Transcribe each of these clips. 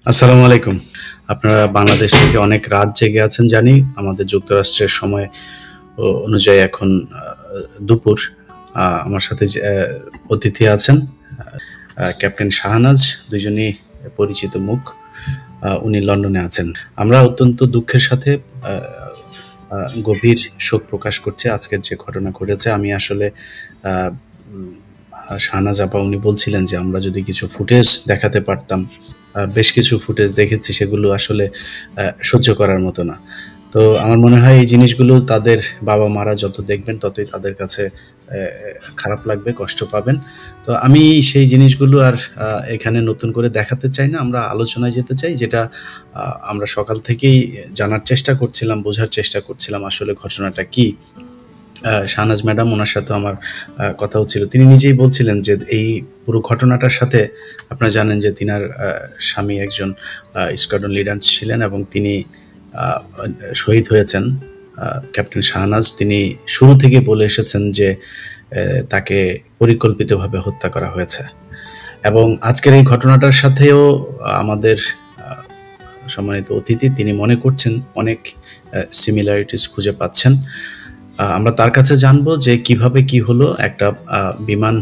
আসসালামু আলাইকুম। আপনারা বাংলাদেশ থেকে অনেক রাত জেগে আছেন জানি। আমাদের যুক্তরাষ্ট্রের সময় অনুযায়ী এখন দুপুর। আমার সাথে যে অতিথি আছেন ক্যাপ্টেন শাহনাজ, দুইজনই পরিচিত মুখ। উনি লন্ডনে আছেন। আমরা অত্যন্ত দুঃখের সাথে গভীর শোক প্রকাশ করছি আজকের যে ঘটনা ঘটেছে। আমি আসলে শাহনাজ আপা উনি বলছিলেন যে আমরা যদি কিছু ফুটেজ দেখাতে পারতাম। বেশ কিছু ফুটেজ দেখেছি, সেগুলো আসলে সহ্য করার মতো না। তো আমার মনে হয় এই জিনিসগুলো তাদের বাবা-মারা যত দেখবেন ততই তাদের কাছে খারাপ লাগবে, কষ্ট পাবেন। তো আমি সেই জিনিসগুলো আর এখানে নতুন করে দেখাতে চাই না। আমরা আলোচনায় যেতে চাই, যেটা আমরা সকাল থেকেই জানার চেষ্টা করছিলাম, বোঝার চেষ্টা করছিলাম আসলে ঘটনাটা কি। শাহনাজ ম্যাডাম, ওনার সাথেও আমার কথাও ছিল। তিনি নিজেই বলছিলেন যে এই পুরো ঘটনাটার সাথে আপনারা জানেন যে তিনার স্বামী একজন স্কোয়াড্রন লিডার ছিলেন এবং তিনি শহীদ হয়েছেন। ক্যাপ্টেন শাহনাজ তিনি শুরু থেকে বলে এসেছেন যে তাকে পরিকল্পিতভাবে হত্যা করা হয়েছে এবং আজকের এই ঘটনাটার সাথেও আমাদের সম্মানিত অতিথি তিনি মনে করছেন অনেক সিমিলারিটিস খুঁজে পাচ্ছেন। আমরা তার কাছে জানবো যে কিভাবে কি হলো। একটা বিমান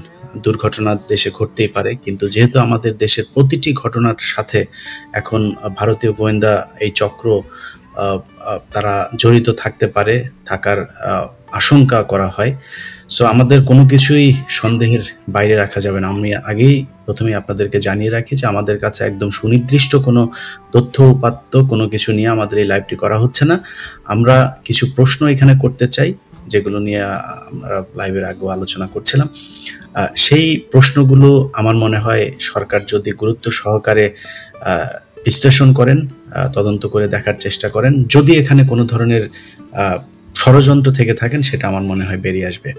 দুর্ঘটনা দেশে ঘটতেই পারে, কিন্তু যেহেতু আমাদের দেশের প্রতিটি ঘটনার সাথে এখন ভারতীয় গোয়েন্দা এই চক্র তারা জড়িত থাকতে পারে, থাকার আশঙ্কা করা হয়। সো আমাদের কোনো কিছুই সন্দেহের বাইরে রাখা যাবে না। আমি আগেই প্রথমেই আপনাদেরকে জানিয়ে রাখি যে আমাদের কাছে একদম সুনির্দিষ্ট কোনো তথ্য উপাত্ত কোনো কিছু নিয়ে আমাদের এই লাইভটি করা হচ্ছে না। আমরা কিছু প্রশ্ন এখানে করতে চাই, যেগুলো নিয়ে আমরা লাইভের আগেও আলোচনা করছিলাম। সেই প্রশ্নগুলো আমার মনে হয় সরকার যদি গুরুত্ব সহকারে বিশ্লেষণ করেন, তদন্ত করে দেখার চেষ্টা করেন, যদি এখানে কোনো ধরনের ষড়যন্ত্র থেকে থাকেন, সেটা আমার মনে হয় বেরিয়ে আসবে।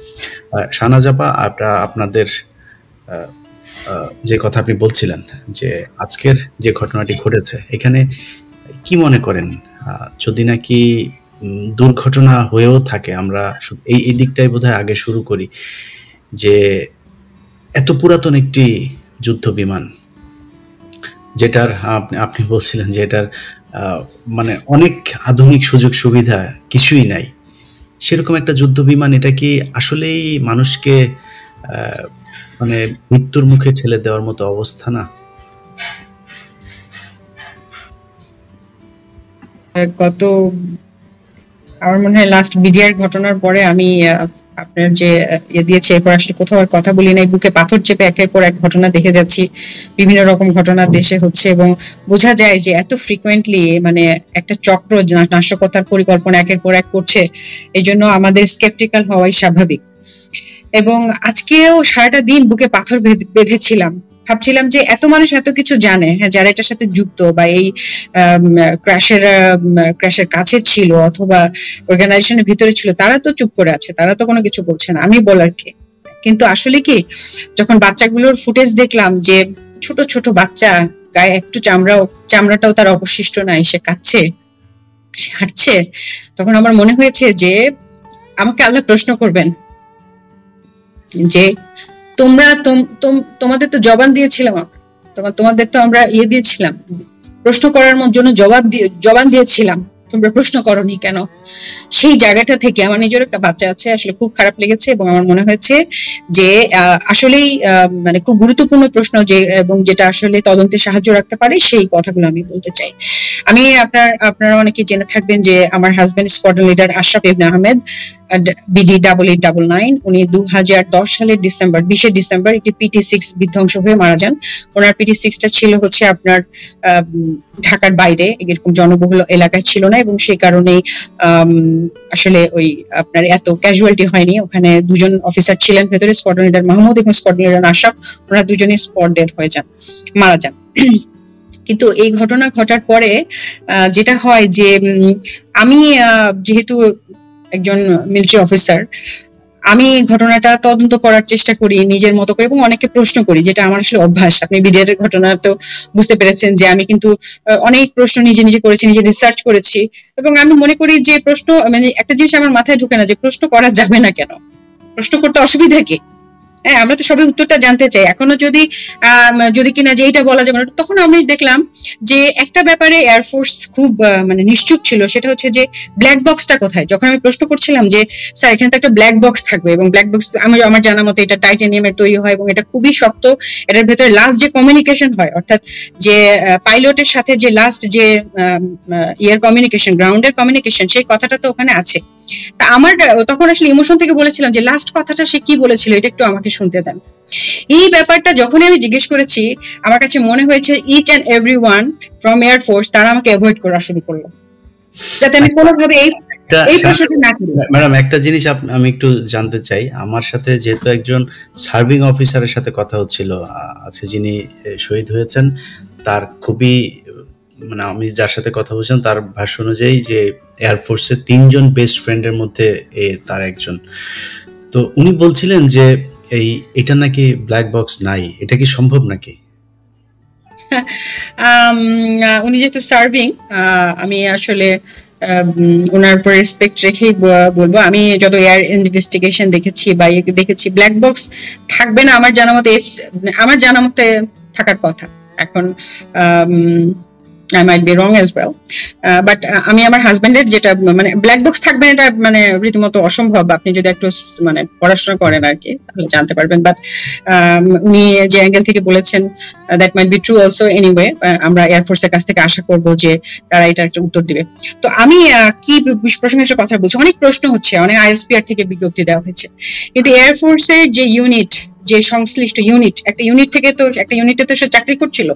শাহনাজ আপা, আপনাদের যে কথা আপনি বলছিলেন যে আজকের যে ঘটনাটি ঘটেছে, এখানে কি মনে করেন যদি নাকি দুর্ঘটনা হয়েও থাকে? আমরা এই দিকটাই বোধহয় আগে শুরু করি যে এত পুরাতন একটি যুদ্ধ বিমান, যেটার আপনি বলছিলেন যে এটার মানে অনেক আধুনিক সুযোগ সুবিধা কিছুই নাই, সেরকম একটা যুদ্ধ বিমান, এটা কি আসলেই মানুষকে মানে মৃত্যুর মুখে ঠেলে দেওয়ার মতো অবস্থা না? গত আমার মনে হয় লাস্ট বিডিআর ঘটনার পরে আমি আপনার যে দিয়েছে এরপর আসলে কোথাও আর কথা বলি নাই। বুকে পাথর চেপে একের পর এক ঘটনা দেখে যাচ্ছি, বিভিন্ন রকম ঘটনা দেশে হচ্ছে এবং বোঝা যায় যে এত ফ্রিকুয়েন্টলি মানে একটা চক্র নাশকতার পরিকল্পনা একের পর এক করছে। এই জন্য আমাদের স্কেপটিক্যাল হওয়াই স্বাভাবিক। এবং আজকেও সারাটা দিন বুকে পাথর বেঁধেছিলাম, ভাবছিলাম যে এত মানুষ এত কিছু জানে, হ্যাঁ, যারা এটার সাথে যুক্ত বা এই ক্র্যাশের কাছে ছিল অথবা অর্গানাইজেশনের ভিতরে ছিল, তারা তো চুপ করে আছে, তারা তো কোনো কিছু বলছে না, আমি বলার কে? কিন্তু আসলে কি, যখন বাচ্চাগুলোর ফুটেজ দেখলাম যে ছোট ছোট বাচ্চা, গায়ে একটু চামড়াটাও তার অবশিষ্ট নাই, সে কাঁদছে, সে হাঁটছে, তখন আমার মনে হয়েছে যে আমাকে আল্লাহ প্রশ্ন করবেন যে তোমাদের তো জবান দিয়েছিলাম, তোমাদের তো আমরা দিয়েছিলাম, প্রশ্ন করার জন্য জবান দিয়েছিলাম, তোমরা প্রশ্ন করনি কেন? সেই জায়গাটা থেকে আমার নিজের একটা বাচ্চা আছে, আসলে খুব খারাপ লেগেছে এবং আমার মনে হয়েছে যে আসলেই মানে খুব গুরুত্বপূর্ণ প্রশ্ন, যে এবং যেটা আসলে তদন্তে সাহায্য রাখতে পারে, সেই কথাগুলো আমি বলতে চাই। আমি আপনারা অনেকে জেনে থাকবেন যে আমার হাজবেন্ড স্কোয়াড্রন লিডার আশরাফ ইবনে আহমেদ, BD 8899, উনি 2010 সালের 20 ডিসেম্বর একটি PT-6 বিধ্বংস হয়ে মারা যান। ওনার PT-6টা ছিল হচ্ছে আপনার ঢাকার বাইরে, এরকম জনবহুল এলাকায় ছিল না এবং সেই কারণেই আসলে ওই আপনার এত ক্যাজুয়ালিটি হয়নি। ওখানে দুজন অফিসার ছিলেন ভেতরে, স্কোয়াড্রন লিডার মাহমুদ এবং স্কোয়াড্রন লিডার আশরাফ, ওনারা দুজনেই স্পট ডেড হয়ে যান, মারা যান। কিন্তু এই ঘটনা ঘটার পরে যেটা হয় যে আমি যেহেতু একজন মিলিটারি অফিসার, আমি ঘটনাটা তদন্ত করার চেষ্টা করি নিজের মতো করে এবং অনেকে প্রশ্ন করি, যেটা আমার আসলে অভ্যাস। আপনি বিডিআর এর ঘটনা তো বুঝতে পেরেছেন যে আমি কিন্তু অনেক প্রশ্ন নিজে নিজে করেছি, নিজে রিসার্চ করেছি এবং আমি মনে করি যে প্রশ্ন, মানে একটা জিনিস আমার মাথায় ঢুকে না যে প্রশ্ন করা যাবে না কেন, প্রশ্ন করতে অসুবিধা কি? হ্যাঁ, আমরা তো সবাই উত্তরটা জানতে চাই এখনো, যদি যদি কিনা যে এটা বলা যাবে না। তখন আমি দেখলাম যে একটা ব্যাপারে এয়ারফোর্স খুব মানে নিশ্চুপ ছিল, সেটা হচ্ছে যে ব্ল্যাক বক্সটা কোথায়। যখন আমি প্রশ্ন করছিলাম যে স্যার এখানে তো একটা ব্ল্যাক বক্স থাকবে, এবং ব্ল্যাক বক্স আমার জানা মতো এটা টাইটানিয়ামের তৈরি হয় এবং এটা খুবই শক্ত, এটার ভেতরে লাস্ট যে কমিউনিকেশন হয়, অর্থাৎ যে পাইলটের সাথে যে লাস্ট যে ইয়ার কমিউনিকেশন, গ্রাউন্ডের কমিউনিকেশন, সেই কথাটা তো ওখানে আছে। তা আমার তখন আসলে ইমোশন থেকে বলেছিলাম যে লাস্ট কথাটা সে কি বলেছিল এটা একটু আমাকে শুনতে দেন। এই ব্যাপারটা যখনই আমি জিজ্ঞেস করেছি, আমার কাছে মনে হয়েছে each and every one from air force তারা আমাকে অ্যাভয়েড করা শুরু করলো, যাতে আমি কোনোভাবে এই প্রশ্নটা না করি। ম্যাডাম, একটা জিনিস আমি একটু জানতে চাই। আমার সাথে যেহেতু একজন সার্ভিং অফিসারের সাথে কথা হচ্ছিল, আছে যিনি শহীদ হয়েছেন, তার খুবই মানে আমি যার সাথে কথা বলছিলাম তার ভাষ্য অনুযায়ী যে এয়ারফোর্সের 3 জন বেস্ট ফ্রেন্ডের মধ্যে তার একজন। তো উনি বলছিলেন যে এটা নাকি ব্ল্যাক বক্স নাই, এটা কি সম্ভব নাকি? উনি যেহেতু সার্ভিং, আমি আসলে ওনার উপর রেসপেক্ট রেখেই বলবো। আমি যত এয়ার ইনভেস্টিগেশন দেখেছি বা দেখেছি, ব্ল্যাক বক্স থাকবে না আমার জানা মতে, আমার জানা মতে থাকার কথা। এখন I might be wrong as well, but আমি আমার হাজবেন্ডের যেটা মানে ব্ল্যাক বক্স থাকবে এটা মানে রীতিমতো অসম্ভব। আপনি যদি একটু মানে পড়াশোনা করেন আর কি, তাহলে জানতে পারবেন। বাট উনি যে অ্যাঙ্গেল থেকে বলেছেন, that might be true also. Anyway, আমরা এয়ারফোর্সের কাছ থেকে আশা করব যে তারা এটা একটা উত্তর দিবে। তো আমি কি প্রসঙ্গে কথা বলছি, অনেক প্রশ্ন হচ্ছে, অনেক আইএসপিআর থেকে বিজ্ঞপ্তি দেওয়া হয়েছে, কিন্তু এয়ারফোর্সের যে ইউনিট, যে সংশ্লিষ্ট ইউনিট, একটা ইউনিট থেকে তো একটা ইউনিটে তো সে চাকরি করছিল,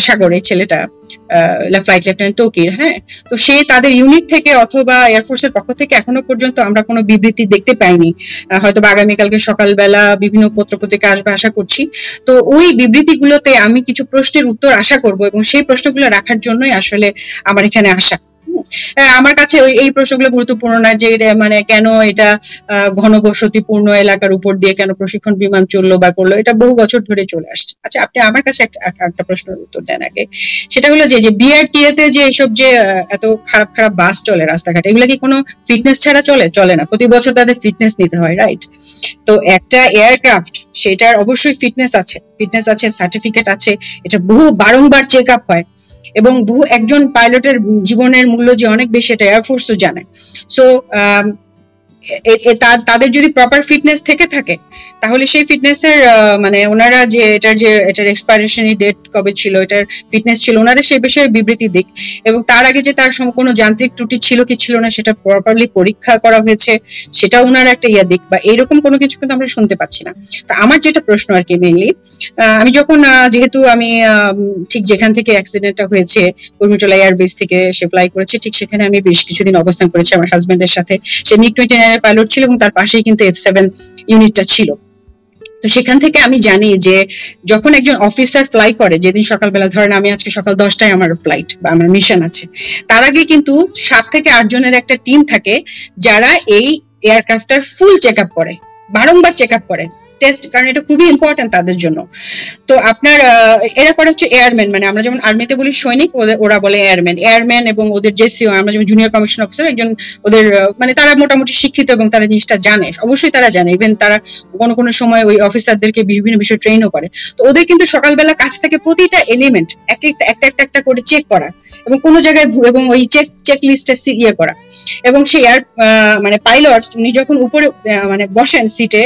সাগরে ছেলেটা, ফ্লাইট লেফটেন্যান্ট তৌকির। হ্যাঁ, তো সে তাদের ইউনিট থেকে অথবা এয়ারফোর্সের পক্ষ থেকে এখনো পর্যন্ত আমরা কোনো বিবৃতি দেখতে পাইনি। হয়তো আগামীকালকে সকালবেলা বিভিন্ন পত্রপত্রিকা আসবে আশা করছি। তো ওই বিবৃতিগুলোতে আমি কিছু প্রশ্নের উত্তর আশা করব, এবং সেই প্রশ্নগুলো রাখার জন্যই আসলে আমার এখানে আসা। আমার কাছে এই প্রশ্নগুলো গুরুত্বপূর্ণ না, যে মানে কেন এটা ঘনবসতিপূর্ণ এলাকার উপর দিয়ে কেন প্রশিক্ষণ বিমান চললো বা করলো, এটা বহু বছর ধরে চলে আসছে। আচ্ছা, আপনি আমার কাছে একটা প্রশ্নের উত্তর দেন আগে। সেটা হলো যে বিআরটিএ তে যে এসব যে এত খারাপ খারাপ বাস চলে রাস্তাঘাটে, এগুলো কি কোনো ফিটনেস ছাড়া চলে না? প্রতি বছর তাদের ফিটনেস নিতে হয়, রাইট? তো একটা এয়ারক্রাফট, সেটার অবশ্যই ফিটনেস আছে, সার্টিফিকেট আছে, এটা বহু বারংবার চেক আপ হয়, এবং বহু একজন পাইলটের জীবনের মূল্য যে অনেক বেশি, এটা এয়ারফোর্সও জানে। সো তাদের যদি প্রপার ফিটনেস থেকে থাকে, তাহলে সেই ফিটনেসের মানে ওনারা যে এটার এক্সপায়ারেশন ডেট কবে ছিল, এটার ফিটনেস ছিল, ওনারা সেই বিষয়ে বিবৃতি দিক, এবং তার আগে যে তার কোনো যান্ত্রিক ত্রুটি ছিল কি ছিল না সেটা প্রপারলি পরীক্ষা করা হয়েছে, সেটা ওনারা একটা দিক, বা এরকম কোনো কিছু কিন্তু আমরা শুনতে পাচ্ছি না। তো আমার যেটা প্রশ্ন আর কি মেইনলি, আমি যখন যেহেতু আমি ঠিক যেখান থেকে অ্যাক্সিডেন্টটা হয়েছে, কুর্মিটোলা এয়ারবেস থেকে সে ফ্লাই করেছে, ঠিক সেখানে আমি বেশ কিছুদিন অবস্থান করেছি আমার হাজবেন্ডের সাথে। সে MiG-29 এর পাইলট ছিল, এবং তার পাশেই কিন্তু F7 ইউনিটটা ছিল। তো সেখান থেকে আমি জানি যে যখন একজন অফিসার ফ্লাই করে, যেদিন সকালবেলা, ধরেন আমি আজকে সকাল 10টায় আমার ফ্লাইট বা আমার মিশন আছে, তার আগে কিন্তু 7 থেকে 8 জনের একটা টিম থাকে যারা এই এয়ারক্রাফটার ফুল চেক আপ করে, বারংবার চেক আপ করে, টেস্ট, কারণ এটা খুবই ইম্পর্টেন্ট তাদের জন্য। তো আপনার এরা করে হচ্ছে এয়ারম্যান, মানে আমরা যেমন আর্মিতে বলি সৈনিক, ওরা বলে এয়ারম্যান, এবং ওদের যে সিও, আমরা যেমন জুনিয়র কমিশন অফিসার, একজন ওদের মানে তারা মোটামুটি শিক্ষিত এবং তারা জিনিসটা জানে, অবশ্যই তারা জানে, ইভেন তারা কোনো সময় ওই অফিসারদেরকে বিভিন্ন বিষয়ে ট্রেনও করে। তো ওদের কিন্তু সকালবেলা কাজ থাকে প্রতিটা এলিমেন্ট একটা করে চেক করা, এবং কোনো জায়গায় এবং ওই চেক লিস্টে করা, এবং সেই মানে পাইলট উনি যখন উপরে মানে বসেন সিটে,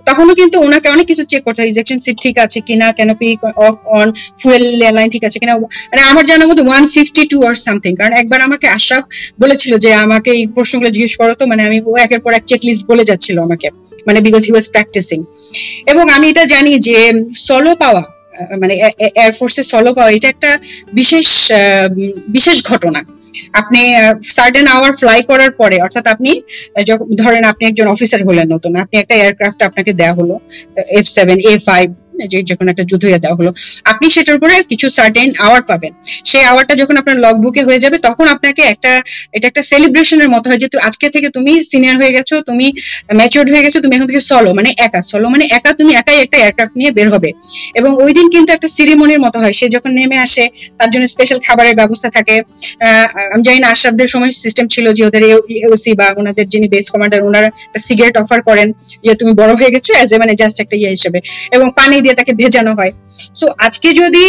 তখনও কিন্তু ওনাকে অনেক কিছু চেক করতে হয়, ইজেকশন সিট ঠিক আছে কিনা, canopy of on, fuel line ঠিক আছে কিনা। মানে আমার জানার মতো 152 অর সামথিং। কারণ একবার আমাকে আশরাফ বলেছিল যে আমাকে এই প্রশ্নগুলো জিজ্ঞেস করো, তো মানে আমি একের পর এক চেক লিস্ট বলে যাচ্ছিল আমাকে, মানে বিকজ হি ওয়াজ প্র্যাকটিসিং। এবং আমি এটা জানি যে সলো পাওয়া, মানে এয়ারফোর্সের সলো পাওয়া, এটা একটা বিশেষ ঘটনা। আপনি সার্টেন আওয়ার ফ্লাই করার পরে, অর্থাৎ আপনি ধরেন আপনি একজন অফিসার হলেন নতুন, আপনি একটা এয়ারক্রাফট আপনাকে দেওয়া হলো F7, A5, যে যখন একটা যুদ্ধ হয়ে দেওয়া হলো, আপনি সেটার উপরে কিছু সার্টেন আওয়ার পাবেন। সেই আওয়ারটা যখন আপনার লগ বুকে হয়ে যাবে তখন আপনাকে এটা একটা সেলিব্রেশনের মতো হয় যে আজকে থেকে তুমি সিনিয়র হয়ে গেছো, তুমি ম্যাচিউরড হয়ে গেছো, তুমি এখন থেকে সলো মানে একা তুমি একাই একটা এয়ারক্রাফট নিয়ে বের হবে। এবং ওই দিন কিন্তু একটা সিরিমনির মতো হয়। সে যখন নেমে আসে তার জন্য স্পেশাল খাবারের ব্যবস্থা থাকে। আমি জানি না আশরাফদের সময় সিস্টেম ছিল যে ওদের এওসি বা ওনাদের যিনি বেস কমান্ডার ওনারা একটা সিগারেট অফার করেন যে তুমি বড় হয়ে গেছো এজ এ মানে জাস্ট একটা ইয়ে হিসেবে, এবং পানি দিয়ে তাকে ভেজানো হয়। সো আজকে যদি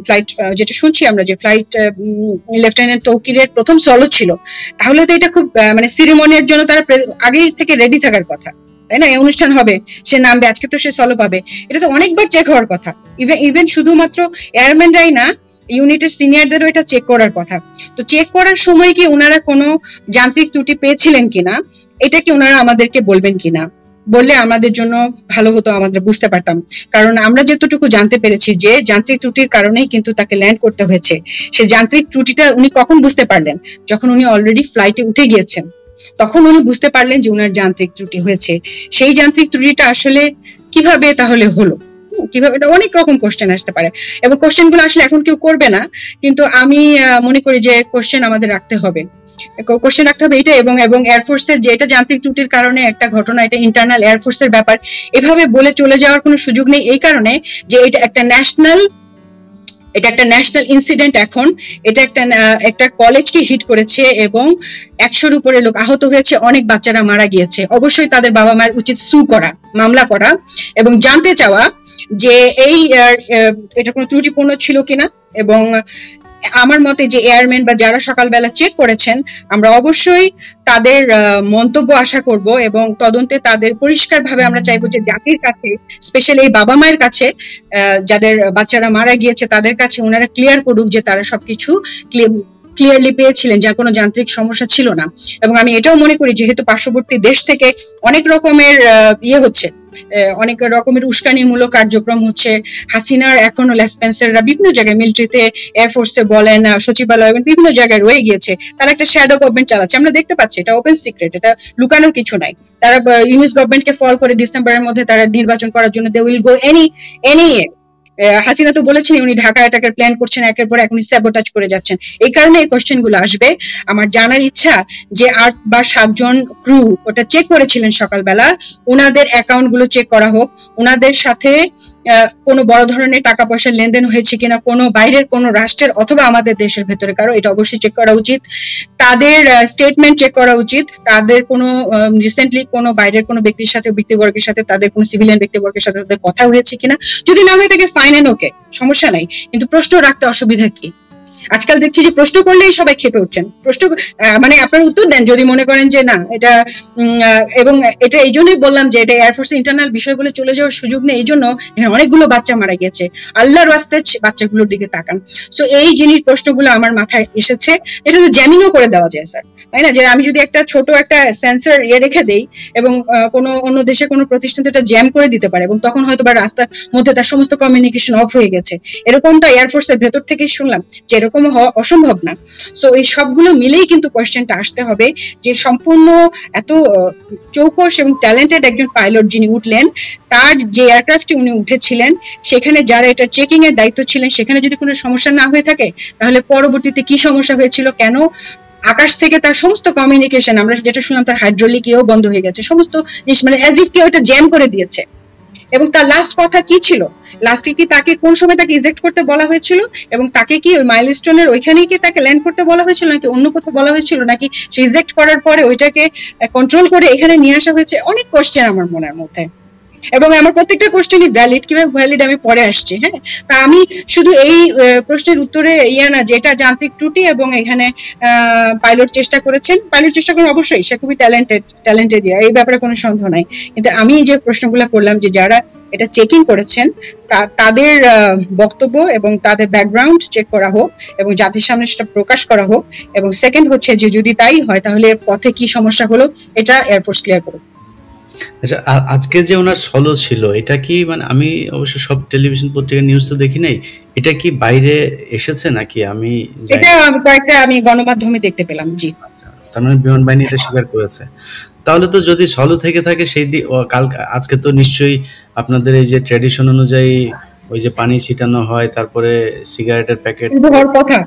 ফ্লাইট যেটা শুনছি আমরা যে ফ্লাইট লেফটেন্যান্ট তৌকিরের প্রথম সলো ছিল, তাহলে তো এটা খুব মানে সিরিমনির জন্য তারা আগেই থেকে রেডি থাকার কথা, তাই না? এই অনুষ্ঠান হবে, সে নামবে, আজকে তো সে সলো পাবে, এটা তো অনেকবার চেক হওয়ার কথা। ইভেন শুধুমাত্র এয়ারম্যানরাই না, ইউনিটের সিনিয়রদেরও এটা চেক করার কথা। তো চেক করার সময় কি ওনারা কোনো যান্ত্রিক ত্রুটি পেয়েছিলেন কিনা এটা কি ওনারা আমাদেরকে বলবেন কিনা, বললে আমাদের জন্য ভালো হতো, আমাদের বুঝতে পারতাম। কারণ আমরা যতটুকু জানতে পেরেছি যে যান্ত্রিক ত্রুটির কারণেই কিন্তু তাকে ল্যান্ড করতে হয়েছে। সে যান্ত্রিক ত্রুটিটা উনি কখন বুঝতে পারলেন? যখন উনি অলরেডি ফ্লাইটে উঠে গিয়েছেন, তখন উনি বুঝতে পারলেন যে উনার যান্ত্রিক ত্রুটি হয়েছে। সেই যান্ত্রিক ত্রুটিটা আসলে কিভাবে তাহলে হলো, কিভাবে, এটা অনেক রকম কোশ্চেন আসতে পারে, এবং কোশ্চেন গুলো আসলে এখন কেউ করবে না, কিন্তু আমি মনে করি যে কোশ্চেন আমাদের রাখতে হবে, কোশ্চেন রাখতে হবে এটা। এবং এয়ারফোর্সের যে এটা যান্ত্রিক ত্রুটির কারণে একটা ঘটনা, এটা ইন্টারনাল এয়ারফোর্সের ব্যাপার, এভাবে বলে চলে যাওয়ার কোনো সুযোগ নেই। এই কারণে যে এটা একটা ন্যাশনাল ইনসিডেন্ট। এখন এটা একটা কলেজকে হিট করেছে এবং 100-র উপরে লোক আহত হয়েছে, অনেক বাচ্চারা মারা গিয়েছে। অবশ্যই তাদের বাবা মায়ের উচিত মামলা করা এবং জানতে চাওয়া যে এটা কোনো ত্রুটিপূর্ণ ছিল কিনা। এবং আমার মতে যে এয়ারম্যান বা যারা সকালবেলা চেক করেছেন, আমরা অবশ্যই তাদের মন্তব্য আশা করব এবং তদন্তে তাদের পরিষ্কারভাবে আমরা চাইবো যে জাতির কাছে, স্পেশালি এই বাবা মায়ের কাছে যাদের বাচ্চারা মারা গিয়েছে, তাদের কাছে ওনারা ক্লিয়ার করুক যে তারা সবকিছু ক্লিয়ারলি পেয়েছিলেন, যার কোনো যান্ত্রিক সমস্যা ছিল না। এবং আমি এটাও মনে করি যেহেতু পার্শ্ববর্তী দেশ থেকে অনেক রকমের হচ্ছে, অনেক রকমের উস্কানিমূলক কার্যক্রম হচ্ছে, হাসিনার এখনো লেসপেন্সাররা বিভিন্ন জায়গায় মিলিটারিতে, এয়ারফোর্সে বলেন, সচিবালয়, বিভিন্ন জায়গায় রয়ে গিয়েছে, তারা একটা শ্যাডো গভর্নমেন্ট চালাচ্ছে, আমরা দেখতে পাচ্ছি, এটা ওপেন সিক্রেট, এটা লুকানোর কিছু নাই। তারা ইউনিস গভর্নমেন্টকে ফল করে ডিসেম্বরের মধ্যে তারা নির্বাচন করার জন্য they will go any Hasina তো বলেছেন উনি ঢাকা অ্যাটাকের প্ল্যান করছেন, একের পর এক উনি স্যাবোটাজ করে যাচ্ছেন। এই কারণে এই কোশ্চেন গুলো আসবে। আমার জানার ইচ্ছা যে 8 বা 7 জন ক্রু ওটা চেক করেছিলেন সকালবেলা, ওনাদের অ্যাকাউন্ট গুলো চেক করা হোক, ওনাদের সাথে কোনো বড় ধরনের টাকা পয়সার লেনদেন হয়েছে কিনা কোনো বাইরের কোনো রাষ্ট্রের অথবা আমাদের দেশের ভেতরে কারো, এটা অবশ্যই চেক করা উচিত। তাদের স্টেটমেন্ট চেক করা উচিত, তাদের কোনো রিসেন্টলি কোনো বাইরের কোনো ব্যক্তির সাথে, ব্যক্তিবর্গের সাথে, তাদের কোনো সিভিলিয়ান ব্যক্তিবর্গের সাথে তাদের কথা হয়েছে কিনা। যদি না হয়ে থাকে ফাইন এন্ড ওকে, সমস্যা নাই, কিন্তু প্রশ্ন রাখতে অসুবিধা কি? আজকাল দেখছি যে প্রশ্ন করলেই সবাই ক্ষেপে উঠছেন। প্রশ্ন মানে আপনার উত্তর দেন যদি মনে করেন যে না এটা, এবং এটা এই জন্যই বললাম যে এটা এয়ারফোর্স ইন্টারনাল বিষয় বলে চলে যাওয়ার সুযোগ নেই। এই জন্য অনেকগুলো বাচ্চা মারা গেছে, আল্লাহর রাস্তায় বাচ্চাগুলোর দিকে তাকান। সো এই জিনিস প্রশ্নগুলো আমার মাথায় এসেছে, এটা তো জ্যামিংও করে দেওয়া যায় স্যার, তাই না? যে আমি যদি একটা ছোট একটা সেন্সর রেখে দেই এবং কোনো অন্য দেশে কোনো প্রতিষ্ঠান এটা জ্যাম করে দিতে পারে, এবং তখন হয়তো বা রাস্তার মধ্যে তার সমস্ত কমিউনিকেশন অফ হয়ে গেছে, এরকমটা এয়ারফোর্সের ভেতর থেকেই শুনলাম যে এরকম হওয়া অসম্ভব না। সো এই সবগুলো মিলেই কিন্তু কোয়েশ্চেনটা আসতে হবে যে সম্পূর্ণ এত চৌকস এবং ট্যালেন্টেড একজন পাইলট যিনি উঠলেন, তার যে এয়ারক্রাফটে উনি উঠেছিলেন সেখানে যারা এটা চেকিং এর দায়িত্ব ছিলেন, সেখানে যদি কোনো সমস্যা না হয়ে থাকে তাহলে পরবর্তীতে কি সমস্যা হয়েছিল, কেন আকাশ থেকে তার সমস্ত কমিউনিকেশন, আমরা যেটা শুনলাম তার হাইড্রোলিক ইয়েও বন্ধ হয়ে গেছে, সমস্ত জিনিস মানে অ্যাজ ইফ কেউ এটা জ্যাম করে দিয়েছে। এবং তার লাস্ট কথা কি ছিল, লাস্টে কি তাকে কোন সময় তাকে ইজেক্ট করতে বলা হয়েছিল, এবং তাকে কি ওই মাইলস্টোনের ওইখানেই কি তাকে ল্যান্ড করতে বলা হয়েছিল নাকি অন্য কোথাও বলা হয়েছিল, নাকি সে ইজেক্ট করার পরে ওইটাকে কন্ট্রোল করে এখানে নিয়ে আসা হয়েছে? অনেক কোশ্চেন আমার মনের মধ্যে, এবং আমার প্রত্যেকটা কোশ্চেনই ভ্যালিড, কিভাবে ভ্যালিড আমি পরে আসছি। হ্যাঁ, তা আমি শুধু এই প্রশ্নের উত্তরে না যে এটা যান্ত্রিক ত্রুটি এবং এখানে পাইলট চেষ্টা করেছেন, অবশ্যই সে খুবই ট্যালেন্টেড, এই ব্যাপারে কোনো সন্দেহ নাই। কিন্তু আমি যে প্রশ্নগুলো করলাম যে যারা এটা চেকিং করেছেন তাদের বক্তব্য এবং তাদের ব্যাকগ্রাউন্ড চেক করা হোক এবং জাতির সামনে সেটা প্রকাশ করা হোক। এবং সেকেন্ড হচ্ছে যে যদি তাই হয় তাহলে পথে কি সমস্যা হলো এটা এয়ারফোর্স ক্লিয়ার করুক। আচ্ছা, আজকে যে ওনার সলো ছিল এটা কি, মানে আমি অবশ্য সব টেলিভিশন পত্রিকা নিউজ তো দেখি নাই, এটা কি বাইরে এসেছে নাকি? আমি এটা কয়েকটা আমি গণমাধ্যমে দেখতে পেলাম। জি, তার মানে বিমান বাহিনী এটা স্বীকার করেছে। তাহলে তো যদি সলো থেকে থাকে কাল আজকে তো নিশ্চয়ই আপনাদের এই যে ট্র্যাডিশন অনুযায়ী ওই যে পানি ছিটানো হয়, তারপরে সিগারেটের প্যাকেট, কিন্তু হওয়ার কথা।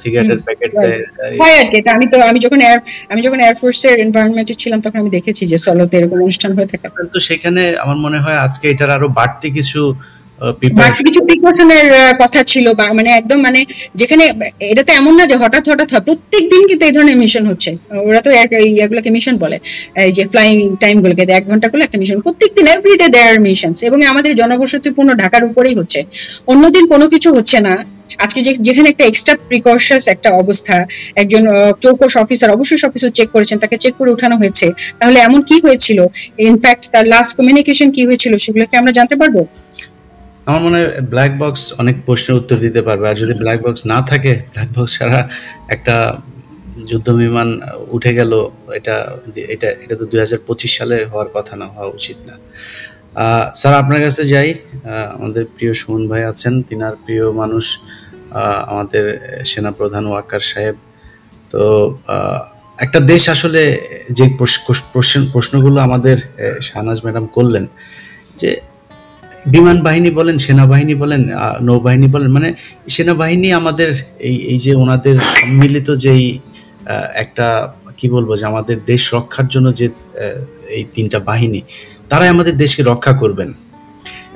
সিগারেটের প্যাকেট right. দেয়। হয় আর কি এটা আমি যখন এয়ারফোর্স এর এনভায়রনমেন্টে ছিলাম তখন আমি দেখেছি যে সলোতে এরকম অনুষ্ঠান হয়ে থাকে। তো সেখানে আমার মনে হয় আজকে এটার আরো বাড়তি কিছু বাড়তি কিছু প্রিকশনের কথা ছিল, বা মানে একদম মানে যেখানে এটা তো এমন না যে হঠাৎ হঠাৎ হয়, প্রত্যেকদিন কিন্তু এই ধরনের মিশন হচ্ছে। ওরা তো এগুলোকে মিশন বলে, এই যে ফ্লাইং টাইম গুলোকে 1 ঘন্টা করে একটা মিশন, প্রত্যেকদিন এভরিডে দেয়ার আর মিশনস, এবং আমাদের জনবসতিপূর্ণ ঢাকার উপরেই হচ্ছে, অন্যদিন কোনো কিছু হচ্ছে না। আজকে যেখানে একটা এক্সট্রা প্রিকশনস একটা অবস্থা, একজন চৌকস অফিসার অবশ্যই সবকিছু চেক করেছেন, তাকে চেক করে উঠানো হয়েছে, তাহলে এমন কি হয়েছিল, ইনফ্যাক্ট তার লাস্ট কমিউনিকেশন কি হয়েছিল সেগুলো কি আমরা জানতে পারবো? আমার মনে হয় ব্ল্যাক বক্স অনেক প্রশ্নের উত্তর দিতে পারবে, আর যদি ব্ল্যাক বক্স না থাকে, ব্ল্যাক বক্স ছাড়া একটা যুদ্ধ বিমান উঠে গেল, এটা এটা এটা তো 2025 সালে হওয়ার কথা না, হওয়া উচিত না। স্যার আপনার কাছে যাই, আমাদের প্রিয় সুমন ভাই আছেন, তিনার প্রিয় মানুষ আমাদের সেনাপ্রধান ওয়াকার সাহেব। তো একটা দেশ আসলে যে প্রশ্নগুলো আমাদের শাহনাজ ম্যাডাম করলেন, যে বিমান বাহিনী বলেন, সেনাবাহিনী বলেন, নৌবাহিনী বলেন, মানে সেনাবাহিনী আমাদের এই যে ওনাদের সম্মিলিত যেই একটা কি বলবো, যে আমাদের দেশ রক্ষার জন্য যে এই 3টা বাহিনী, তারাই আমাদের দেশকে রক্ষা করবেন।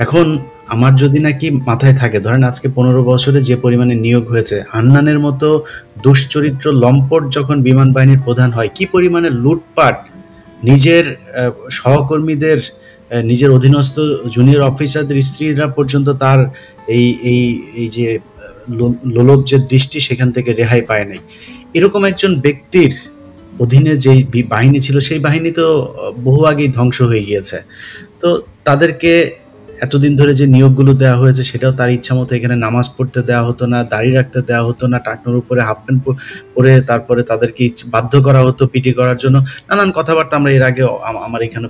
এখন আমার যদি নাকি মাথায় থাকে, ধরেন আজকে 15 বছরে যে পরিমাণে নিয়োগ হয়েছে, হান্নানের মতো দুশ্চরিত্র লম্পট যখন বিমান বাহিনীর প্রধান হয়, কি পরিমাণে লুটপাট, নিজের সহকর্মীদের, নিজের অধীনস্থ জুনিয়র অফিসারদের স্ত্রীরা পর্যন্ত তার এই এই এই যে লোলভ যে দৃষ্টি, সেখান থেকে রেহাই পায় নাই। এরকম একজন ব্যক্তির অধীনে যে বাহিনী ছিল, সেই বাহিনী তো বহু আগেই ধ্বংস হয়ে গিয়েছে। তো তাদেরকে এতদিন ধরে যে নিয়োগগুলো দেওয়া হয়েছে, সেটাও তার ইচ্ছা মতো, এখানে নামাজ পড়তে দেওয়া হতো না, দাড়ি রাখতে দেওয়া হতো না, টাকনোর উপরে হাফ প্যান্ট পরে তারপরে তাদেরকে বাধ্য করা হতো পিটি করার জন্য, নানান কথাবার্তা আমরা এর আগে আমার এখানে